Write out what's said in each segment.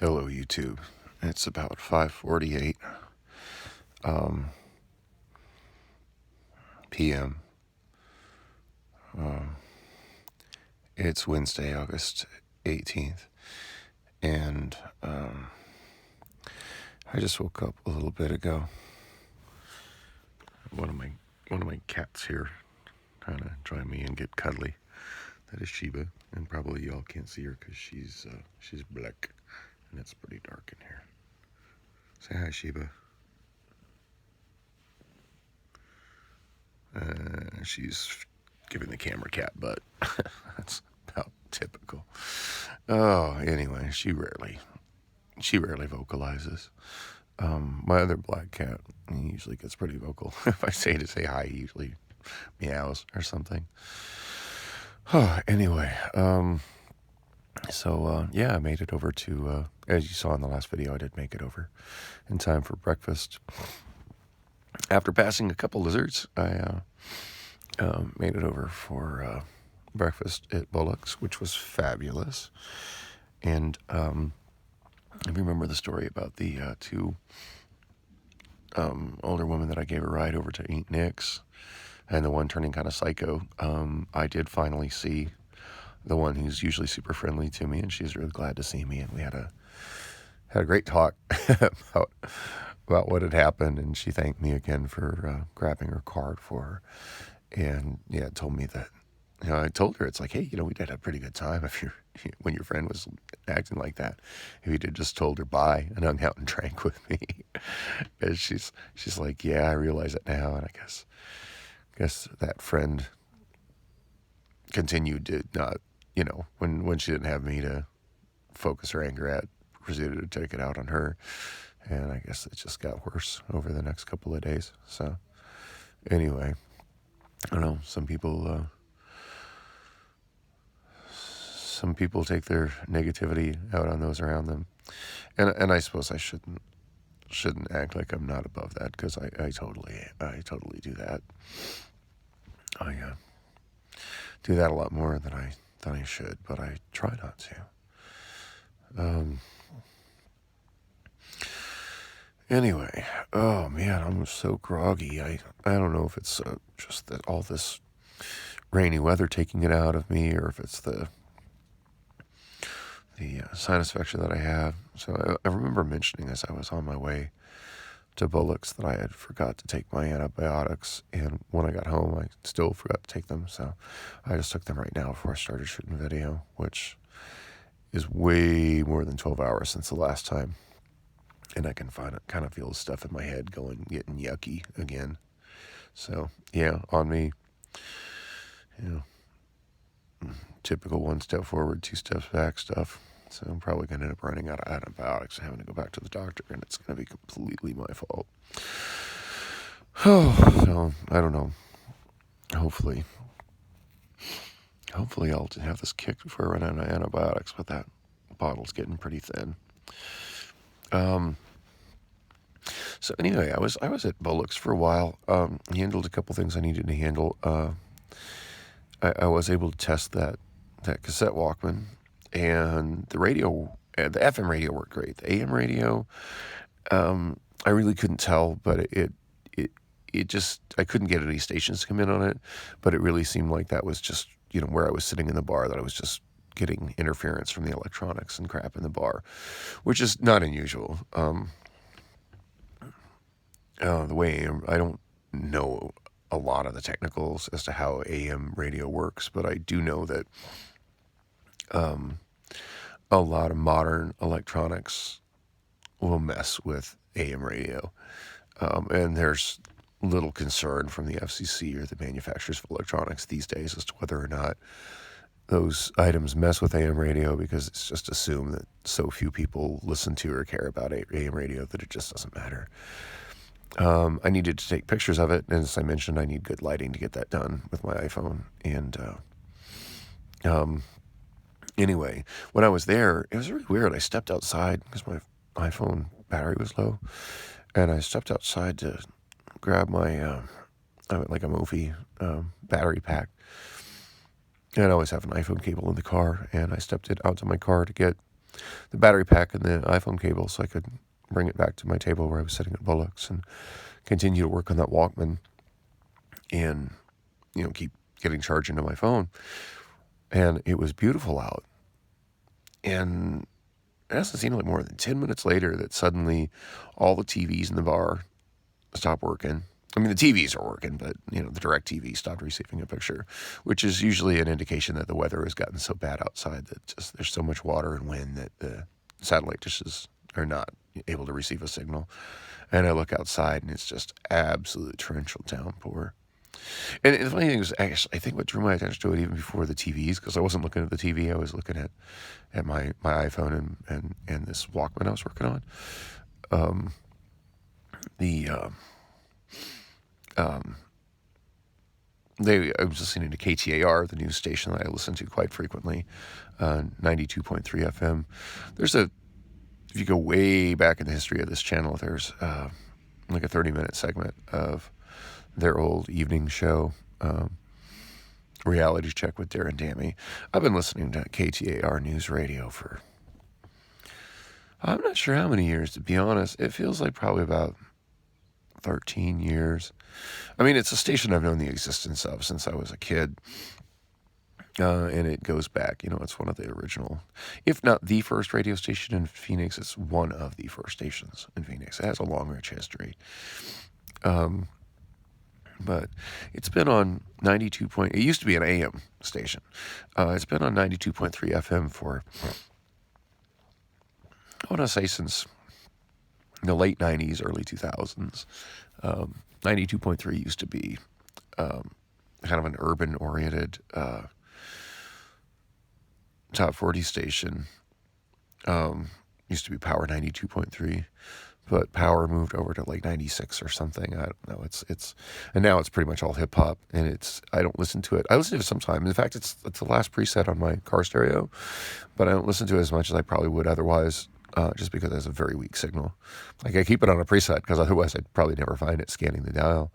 Hello, YouTube. It's about 5:48 p.m. It's Wednesday, August 18th, and I just woke up a little bit ago. One of my cats here trying to join me and get cuddly. That is Sheba, and probably y'all can't see her because she's black, and it's pretty dark in here. Say hi, Sheba. She's giving the camera cat butt. That's about typical. Oh, anyway, she rarely vocalizes. My other black cat, he usually gets pretty vocal. If I say to say hi, he usually meows or something. Anyway, I made it over to, as you saw in the last video, I did make it over in time for breakfast. After passing a couple lizards, I made it over for breakfast at Bullock's, which was fabulous. And I remember the story about the two older women that I gave a ride over to eat Nick's, and the one turning kind of psycho. I did finally see the one who's usually super friendly to me, and she's really glad to see me. And we had a great talk about what had happened, and she thanked me again for grabbing her card for her. And told me that, I told her, it's like, hey, we did have a pretty good time when your friend was acting like that. If you did just told her bye and hung out and drank with me. And she's like, yeah, I realize it now. And I guess that friend continued to not, when she didn't have me to focus her anger at, proceeded to take it out on her. And I guess it just got worse over the next couple of days. So anyway, I don't know, some people take their negativity out on those around them. And I suppose I shouldn't act like I'm not above that, because I totally do that. I do that a lot more than I should, but I try not to. Anyway, oh man, I'm so groggy. I don't know if it's just that all this rainy weather taking it out of me, or if it's the sinus infection that I have. So I remember mentioning as I was on my way to Bullock's that I had forgot to take my antibiotics, and when I got home I still forgot to take them, so I just took them right now before I started shooting the video, which is way more than 12 hours since the last time, and I can kind of feel the stuff in my head getting yucky again. So yeah, on me, typical 1 step forward, 2 steps back stuff. So I'm probably going to end up running out of antibiotics and having to go back to the doctor, and it's going to be completely my fault. So I don't know. Hopefully I'll have this kicked before I run out of antibiotics, but that bottle's getting pretty thin. So anyway, I was at Bullock's for a while. Handled a couple things I needed to handle. I was able to test that cassette Walkman, and the radio, the FM radio worked great. The AM radio, I really couldn't tell, but it just, I couldn't get any stations to come in on it, but it really seemed like that was just, where I was sitting in the bar, that I was just getting interference from the electronics and crap in the bar, which is not unusual. The way I don't know a lot of the technicals as to how AM radio works, but I do know that a lot of modern electronics will mess with AM radio, and there's little concern from the FCC or the manufacturers of electronics these days as to whether or not those items mess with AM radio, because it's just assumed that so few people listen to or care about AM radio that it just doesn't matter. I needed to take pictures of it, and as I mentioned, I need good lighting to get that done with my iPhone. And anyway, when I was there, it was really weird. I stepped outside because my iPhone battery was low, and I stepped outside to grab my like a Mophie battery pack. And I always have an iPhone cable in the car, and I stepped it out to my car to get the battery pack and the iPhone cable so I could bring it back to my table where I was sitting at Bullock's and continue to work on that Walkman and, keep getting charged into my phone. And it was beautiful out. And it hasn't seemed like more than 10 minutes later that suddenly all the TVs in the bar stopped working. I mean, the TVs are working, but, the direct TV stopped receiving a picture, which is usually an indication that the weather has gotten so bad outside that just there's so much water and wind that the satellite dishes are not able to receive a signal. And I look outside and it's just absolute torrential downpour. And the funny thing is, actually, I think what drew my attention to it even before the TVs, because I wasn't looking at the TV, I was looking at my iPhone and this Walkman I was working on. I was listening to KTAR, the news station that I listen to quite frequently, 92.3 FM. If you go way back in the history of this channel, there's like a 30-minute segment of their old evening show, Reality Check with Darren Dammy. I've been listening to KTAR News Radio for, I'm not sure how many years, to be honest. It feels like probably about 13 years. I mean, it's a station I've known the existence of since I was a kid. And it goes back, it's one of the original, if not the first radio station in Phoenix, it's one of the first stations in Phoenix. It has a long, rich history. But it's been on 92 point, it used to be an AM station. It's been on 92.3 FM for, I want to say since the late 90s, early 2000s. 92.3 used to be kind of an urban-oriented top 40 station. Used to be Power 92.3, but Power moved over to like 96 or something. I don't know. And now it's pretty much all hip hop, and I don't listen to it. I listen to it sometimes. In fact, it's the last preset on my car stereo, but I don't listen to it as much as I probably would otherwise. Just because it has a very weak signal. Like, I keep it on a preset because otherwise I'd probably never find it scanning the dial.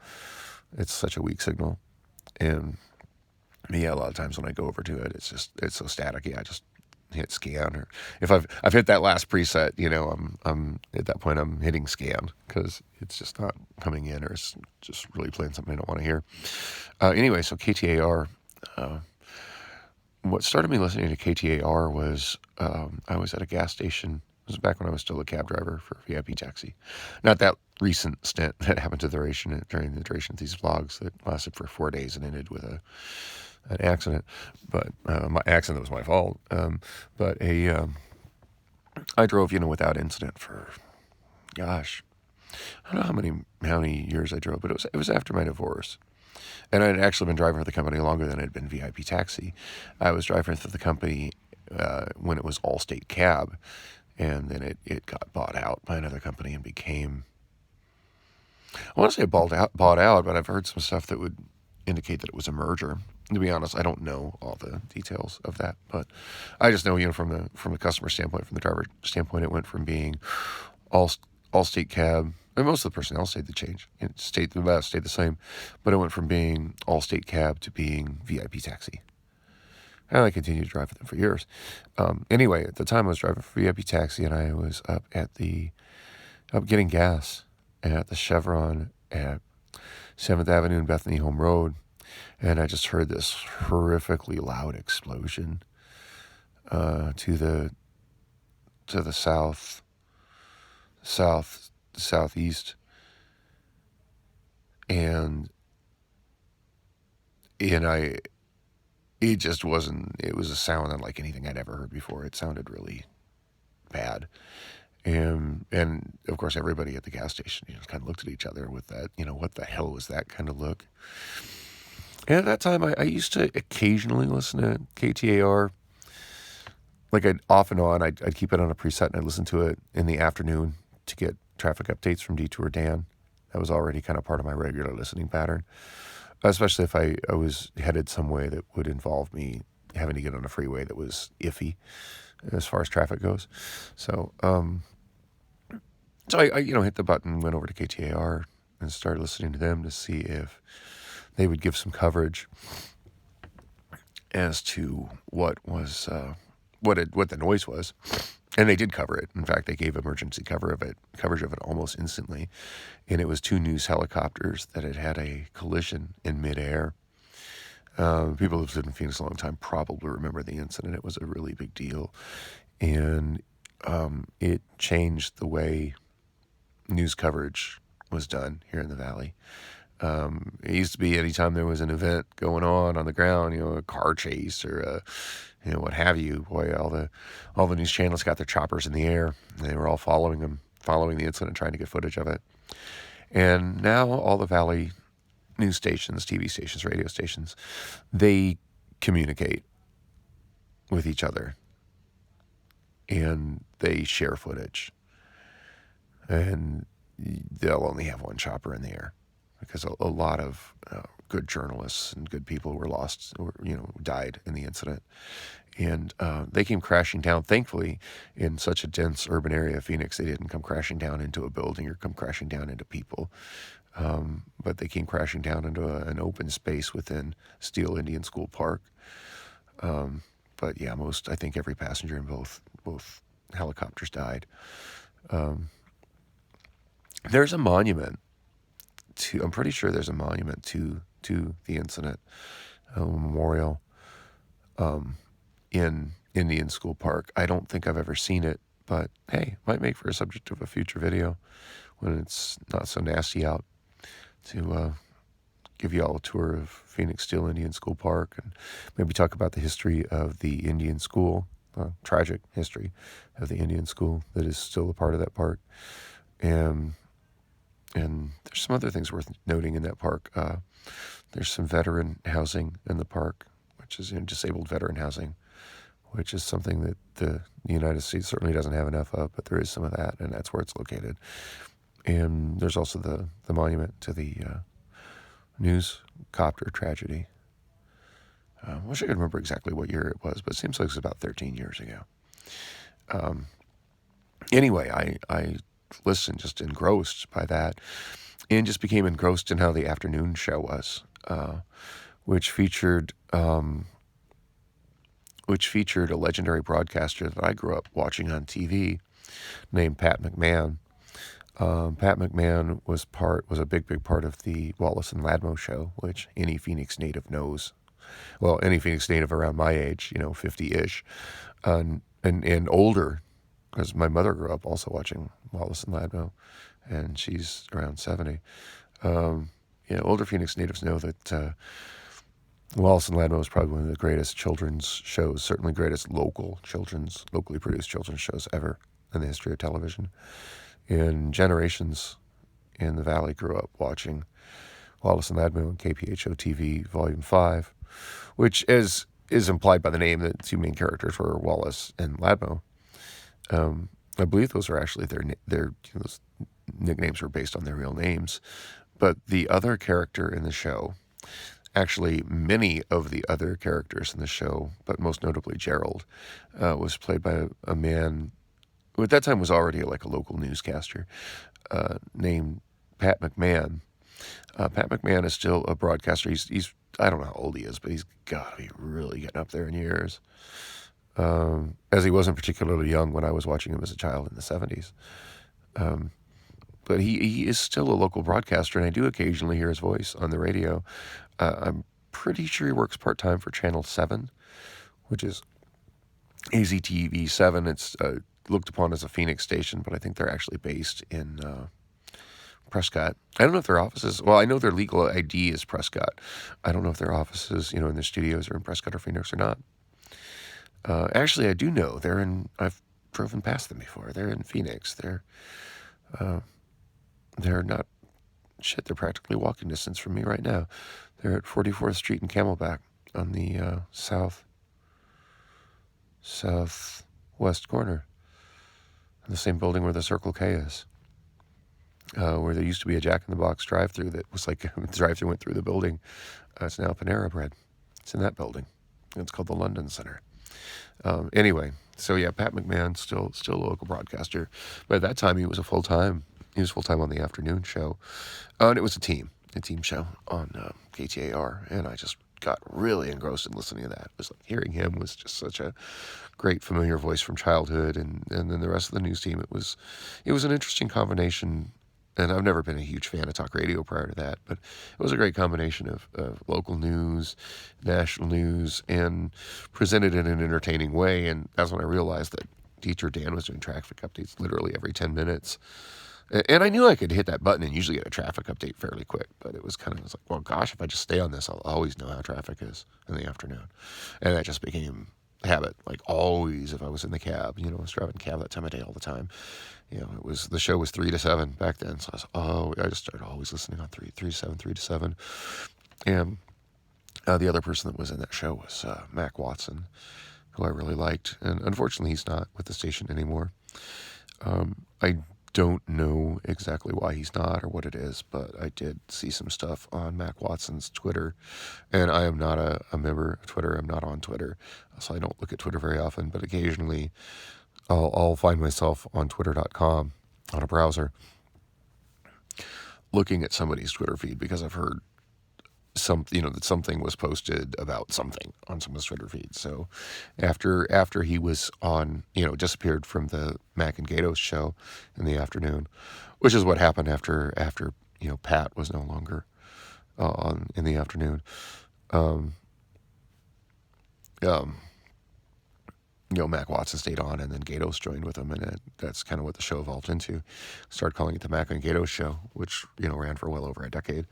It's such a weak signal. And a lot of times when I go over to it, it's so staticky. I just hit scan, or if I've hit that last preset, I'm at that point I'm hitting scan because it's just not coming in, or it's just really playing something I don't want to hear. Anyway, so KTAR. What started me listening to KTAR was I was at a gas station. It was back when I was still a cab driver for VIP Taxi. Not that recent stint that happened during the duration of these vlogs that lasted for 4 days and ended with an accident. But my accident was my fault. But I drove, without incident for, gosh, I don't know how many years I drove, but it was after my divorce. And I'd actually been driving for the company longer than I'd been VIP Taxi. I was driving for the company when it was Allstate Cab, and then it got bought out by another company and became, I want to say bought out, but I've heard some stuff that would indicate that it was a merger. To be honest, I don't know all the details of that, but I just know, from the customer standpoint, from the driver standpoint, it went from being Allstate Cab, and most of the personnel stayed the same, but it went from being Allstate Cab to being VIP Taxi. And I continued to drive with them for years. Anyway, at the time I was driving for VIP Taxi, and I was up getting gas at the Chevron at 7th Avenue and Bethany Home Road, and I just heard this horrifically loud explosion to the southeast, and it just wasn't, it was a sound unlike anything I'd ever heard before. It sounded really bad. And of course, everybody at the gas station, kind of looked at each other with that, what the hell was that kind of look? And at that time, I used to occasionally listen to KTAR. Like, off and on, I'd keep it on a preset, and I'd listen to it in the afternoon to get traffic updates from Detour Dan. That was already kind of part of my regular listening pattern, especially if I was headed some way that would involve me having to get on a freeway that was iffy as far as traffic goes. So I hit the button, went over to KTAR, and started listening to them to see if they would give some coverage as to what was what the noise was, and they did cover it. In fact, they gave emergency coverage of it almost instantly, and it was 2 news helicopters that had a collision in midair. People who've lived in Phoenix a long time probably remember the incident. It was a really big deal, and it changed the way news coverage was done here in the Valley. It used to be anytime there was an event going on the ground, a car chase or what have you. Boy, all the news channels got their choppers in the air. They were all following the incident, trying to get footage of it. And now all the Valley news stations, TV stations, radio stations, they communicate with each other, and they share footage, and they'll only have one chopper in the air because a lot of good journalists and good people were lost or died in the incident, and they came crashing down. Thankfully, in such a dense urban area of Phoenix, they didn't come crashing down into a building or come crashing down into people, but they came crashing down into an open space within Steele Indian School Park. But yeah, I think every passenger in both helicopters died. There's a monument I'm pretty sure there's a monument to the incident, a memorial in Indian School Park. I don't think I've ever seen it, but hey, might make for a subject of a future video when it's not so nasty out, to give you all a tour of Phoenix Steele Indian School Park and maybe talk about the history of the Indian School, tragic history of the Indian School that is still a part of that park. And there's some other things worth noting in that park. There's some veteran housing in the park, which is disabled veteran housing, which is something that the United States certainly doesn't have enough of, but there is some of that, and that's where it's located. And there's also the monument to the news copter tragedy. I wish I could remember exactly what year it was, but it seems like it was about 13 years ago. Anyway, I listened, just engrossed by that, and just became engrossed in how the afternoon show was, which featured a legendary broadcaster that I grew up watching on TV named Pat McMahon. Pat McMahon was a big part of the Wallace and Ladmo show, which any Phoenix native knows. Well, any Phoenix native around my age, 50-ish, and older, because my mother grew up also watching Wallace and Ladmo, and she's around 70. Older Phoenix natives know that Wallace and Ladmo is probably one of the greatest children's shows, certainly greatest locally produced children's shows ever in the history of television. And generations in the Valley grew up watching Wallace and Ladmo and KPHO TV Volume 5, which is implied by the name, the two main characters were Wallace and Ladmo. I believe those are actually their those nicknames were based on their real names. But the other character in the show, actually many of the other characters in the show, but most notably Gerald, was played by a man who at that time was already like a local newscaster, named Pat McMahon. Pat McMahon is still a broadcaster. He's I don't know how old he is, but he's got to be really getting up there in years. As he wasn't particularly young when I was watching him as a child in the 70s. But he is still a local broadcaster, and I do occasionally hear his voice on the radio. I'm pretty sure he works part-time for Channel 7, which is AZTV 7. It's looked upon as a Phoenix station, but I think they're actually based in Prescott. I don't know if their offices, well, I know their legal ID is Prescott. I don't know if their offices, in their studios are in Prescott or Phoenix or not. Actually, I do know I've driven past them before. They're in Phoenix. They're not, they're practically walking distance from me right now. They're at 44th Street and Camelback on the southwest corner, in the same building where the Circle K is, where there used to be a Jack in the Box drive-thru that was like, the drive-thru went through the building. It's now Panera Bread. It's in that building. It's called the London Center. Anyway, so yeah, Pat McMahon, still a local broadcaster. But at that time, he was full-time on the afternoon show. And it was a team show on KTAR. And I just got really engrossed in listening to that. It was like hearing him was just such a great familiar voice from childhood, and then the rest of the news team. It was an interesting combination. And I've never been a huge fan of talk radio prior to that, but it was a great combination of local news, national news, and presented in an entertaining way. And that's when I realized that Teacher Dan was doing traffic updates literally every 10 minutes. And I knew I could hit that button and usually get a traffic update fairly quick, but it was like, well, gosh, if I just stay on this, I'll always know how traffic is in the afternoon. And that just became a habit. Like always, if I was in the cab, I was driving cab that time of day all the time. The show was 3 to 7 back then. So I just started always listening on 3 to 7, 3 to 7. And the other person that was in that show was Mac Watson, who I really liked. And unfortunately, he's not with the station anymore. I don't know exactly why he's not or what it is, but I did see some stuff on Mac Watson's Twitter. And I am not a member of Twitter. I'm not on Twitter. So I don't look at Twitter very often, but occasionally I'll find myself on twitter.com on a browser looking at somebody's Twitter feed because I've heard that something was posted about something on someone's Twitter feed. So after he was on, disappeared from the Mac and Gatos show in the afternoon, which is what happened after Pat was no longer on in the afternoon. Mac Watson stayed on, and then Gatos joined with him, and that's kind of what the show evolved into. Started calling it the Mac and Gatos show, which ran for well over a decade.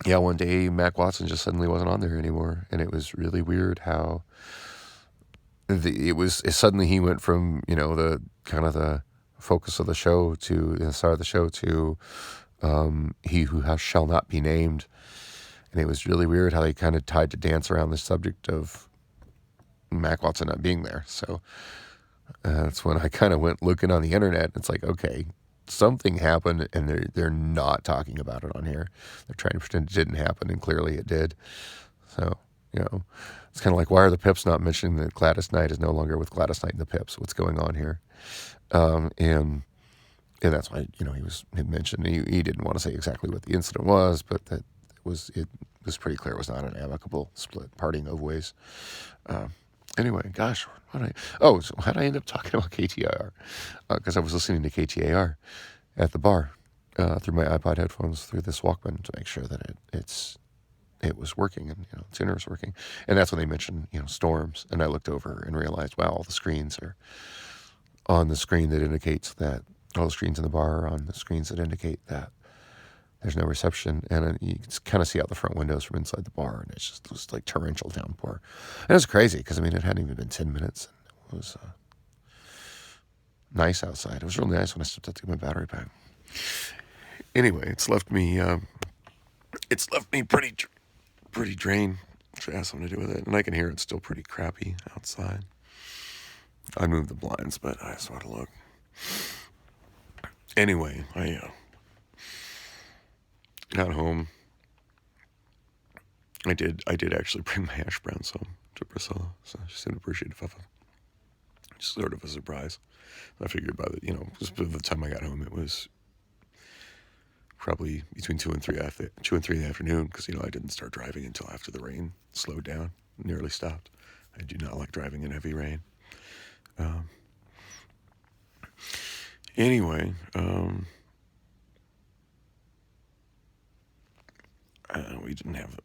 One day Mac Watson just suddenly wasn't on there anymore, and it was really weird how suddenly he went from the kind of the focus of the show to the start of the show to he who shall not be named, and it was really weird how they kind of tried to dance around the subject of Mac Watson not being there. So that's when I kind of went looking on the internet, and it's like, okay, something happened, and they're not talking about it on here. They're trying to pretend it didn't happen, and clearly it did. So, it's kind of like, why are the Pips not mentioning that Gladys Knight is no longer with Gladys Knight and the Pips? What's going on here? And that's why, he mentioned, he didn't want to say exactly what the incident was, but that it was pretty clear it was not an amicable split, parting of ways. Anyway, gosh, so how did I end up talking about KTAR? Because I was listening to KTAR at the bar through my iPod headphones through this Walkman to make sure that it was working and the tuner was working. And that's when they mentioned storms, and I looked over and realized, wow, all the screens are on the screen that indicates that all the screens in the bar are on the screens that indicate that there's no reception, and you can kind of see out the front windows from inside the bar, and it was like torrential downpour. And it was crazy because, it hadn't even been 10 minutes. And it was nice outside. It was real nice when I stepped out to get my battery pack. Anyway, it's left me pretty drained. Which has something to do with it, and I can hear it's still pretty crappy outside. I moved the blinds, but I just want to look. Anyway, I got home. I did actually bring my hash browns home to Priscilla, so she seemed appreciative of them. Just sort of a surprise. I figured by the time I got home, it was probably between 2 and 3 in the afternoon, because I didn't start driving until after the rain slowed down, nearly stopped. I do not like driving in heavy rain. Anyway, we didn't have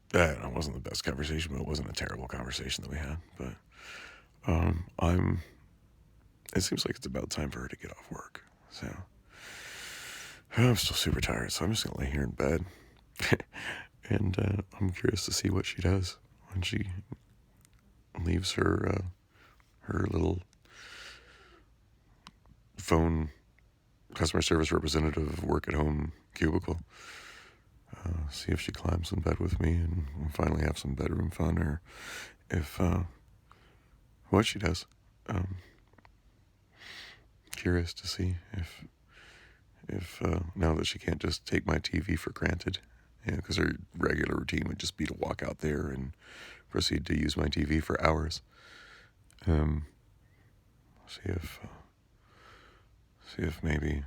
that. It wasn't the best conversation, but it wasn't a terrible conversation that we had. But it seems like it's about time for her to get off work. So I'm still super tired, so I'm just gonna lay here in bed, and I'm curious to see what she does when she leaves her little phone customer service representative work at home cubicle. See if she climbs in bed with me and we'll finally have some bedroom fun, or if what she does. Curious to see if now that she can't just take my TV for granted, because her regular routine would just be to walk out there and proceed to use my TV for hours. See if maybe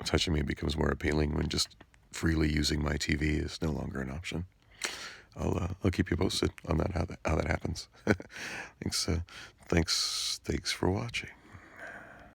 touching me becomes more appealing when just freely using my TV is no longer an option. I'll keep you posted on that how that happens. Thanks for watching.